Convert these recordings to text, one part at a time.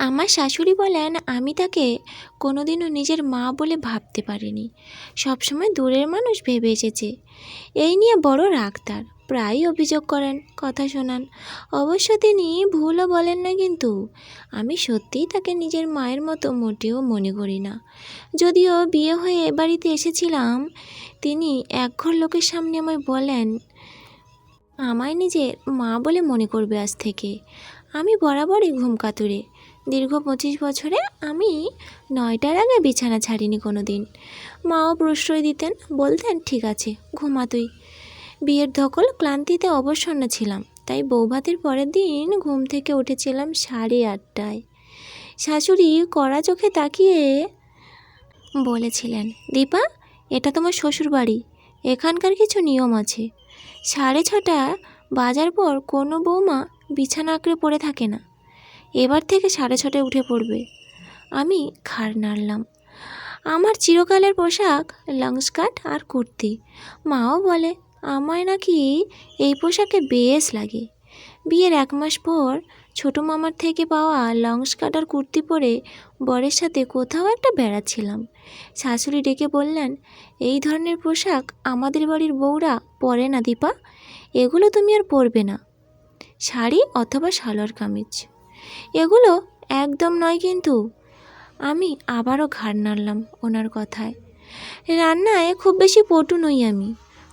আমার শাশুড়ি বলেন আমি তাকে কোনোদিনও নিজের মা বলে ভাবতে পারিনি, সবসময় দূরের মানুষ ভেবে এসেছে। এই নিয়ে বড় রাগ তার, প্রায়ই অভিযোগ করেন, কথা শোনান। অবশ্য তিনি ভুলও বলেন না, কিন্তু আমি সত্যিই তাকে নিজের মায়ের মতো মোটেও মনে করি না। যদিও বিয়ে হয়ে এ বাড়িতে এসেছিলাম, তিনি একঘর লোকের সামনে আমায় বলেন আমায় নিজের মা বলে মনে করবে আজ থেকে। আমি বরাবরই ঘুম কাতুরে। দীর্ঘ 25 বছরে আমি 9টার আগে বিছানা ছাড়িনি কোনো দিন। মাও প্রশ্রয় দিতেন, বলতেন ঠিক আছে ঘুমা তুই। বিয়ের ধকল ক্লান্তিতে অবসন্ন ছিলাম, তাই বৌভাতের পরের দিন ঘুম থেকে উঠেছিলাম 8:30টায়। শাশুড়ি কড়া চোখে তাকিয়ে বলেছিলেন, দীপা, এটা তোমার শ্বশুর বাড়ি, এখানকার কিছু নিয়ম আছে। 6:30 বাজার পর কোনো বৌমা বিছানা আঁকড়ে পড়ে থাকে না। এবার থেকে 6:30টায় উঠে পড়বে। আমি ঘাড় নাড়লাম। আমার চিরকালের পোশাক লং স্কার্ট আর কুর্তি। মাও বলে আমায় নাকি এই পোশাকে বেশ লাগে। বিয়ের 1 মাস পর ছোটো মামার থেকে পাওয়া লং স্কার্ট আর কুর্তি পরে বরের সাথে কোথাও একটা বেড়াচ্ছিলাম। শাশুড়ি ডেকে বললেন, এই ধরনের পোশাক আমাদের বাড়ির বউরা পরে না দীপা, এগুলো তুমি আর পরবে না। শাড়ি অথবা সালোয়ার কামিজ, এগুলো একদম নয় কিন্তু। আমি আবারও ঘাড় নাড়লাম ওনার কথায়। রান্নায় খুব বেশি পটু নই আমি।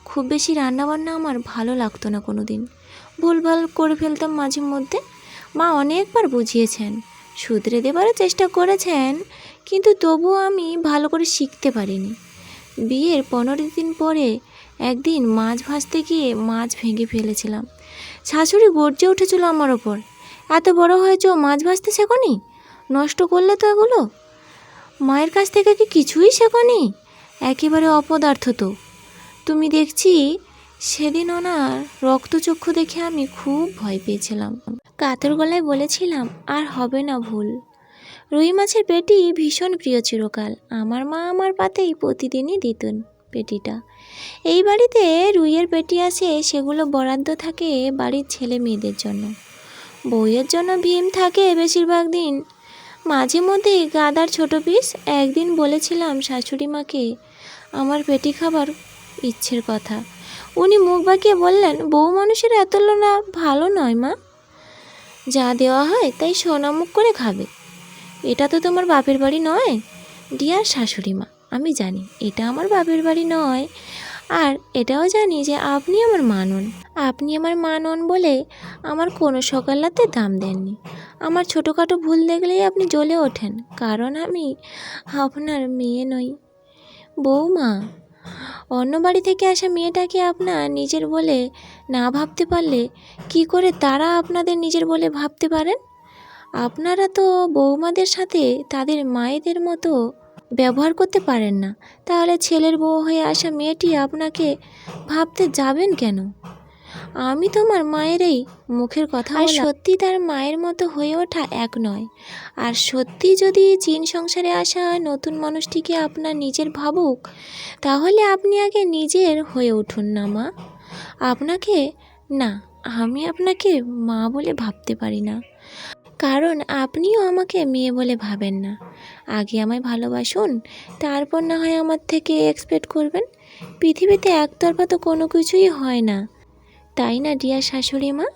খুব বেশি রান্নাবান্না আমার ভালো লাগতো না কোনো দিন। ভুলভাল করে ফেলতাম মাঝে মধ্যে। মা অনেকবার বুঝিয়েছেন, শুধরে দেবারও চেষ্টা করেছেন, কিন্তু তবুও আমি ভালো করে শিখতে পারিনি। বিয়ের 15 দিন পরে একদিন মাছ ভাজতে গিয়ে মাছ ভেঙে ফেলেছিলাম। শাশুড়ি গর্জে উঠেছিল আমার ওপর, এত বড় হয়েছো মাছ ভাজতে শেখোনি? নষ্ট করলে তো এগুলো। মায়ের কাছ থেকে কি কিছুই শেখোনি? একেবারে অপদার্থ তো তুমি। দেখছি সেদিন ওনার রক্তচক্ষু দেখে আমি খুব ভয় পেয়েছিলাম। কাতর গলায় বলেছিলাম, আর হবে না ভুল। রুই মাছের পেটি ভীষণ প্রিয় চিরকাল। আমার মা আমার পাতেই প্রতিদিনই দিতেন পেটিটা। এই বাড়িতে রুইয়ের পেটি আছে, সেগুলো বরাদ্দ থাকে বাড়ির ছেলে মেয়েদের জন্য। বউয়ের জন্য ভীম থাকে বেশিরভাগ দিন, মাঝে মধ্যে গাদার ছোট পিস। একদিন বলেছিলাম শাশুড়ি মাকে আমার পেটি খাবার ইচ্ছের কথা। উনি মুখ বাঁকিয়ে বললেন, বউ মানুষের এত লোনা ভালো নয় মা, যা দেওয়া হয় তাই সোনামুখ করে খাবে। এটা তো তোমার বাপের বাড়ি নয়। ডিয়ার শাশুড়ি মা, আমি জানি এটা আমার বাপের বাড়ি নয়, আর এটাও জানি যে আপনি আমার মা নন। আপনি আমার মা নন বলে আমার কোনো সকালাতে দাম দেননি। আমার ছোটোখাটো ভুল দেখলেই আপনি জ্বলে ওঠেন, কারণ আমি আপনার মেয়ে নই। বৌমা, অন্য বাড়ি থেকে আসা মেয়েটাকে আপনার নিজের বলে না ভাবতে পারলে কি করে তারা আপনাদের নিজের বলে ভাবতে পারেন? আপনারা তো বৌমাদের সাথে তাদের মায়েদের মতো ব্যবহার করতে পারেন না, তাহলে ছেলের বউ হয়ে আসা মেয়েটি আপনাকে ভাবতে যাবেন কেন? আমি তোমার মায়ের এই মুখের কথা বলা, সত্যি তার মায়ের মতো হয়ে ওঠা এক নয়। আর সত্যি যদি চীন সংসারে আসা নতুন মানুষটিকে আপনার নিজের ভাবুক, তাহলে আপনি আগে নিজের হয়ে উঠুন না মা। আপনাকে না, আমি আপনাকে মা বলে ভাবতে পারি না, কারণ আপনিও আমাকে মেয়ে বলে ভাবেন না। আগে আমায় ভালোবাসুন, তারপর না হয় আমার থেকে এক্সপেক্ট করবেন। পৃথিবীতে একতরফা তো কোনো কিছুই হয় না, তাই না ডিয়ার শাশুড়ি মা?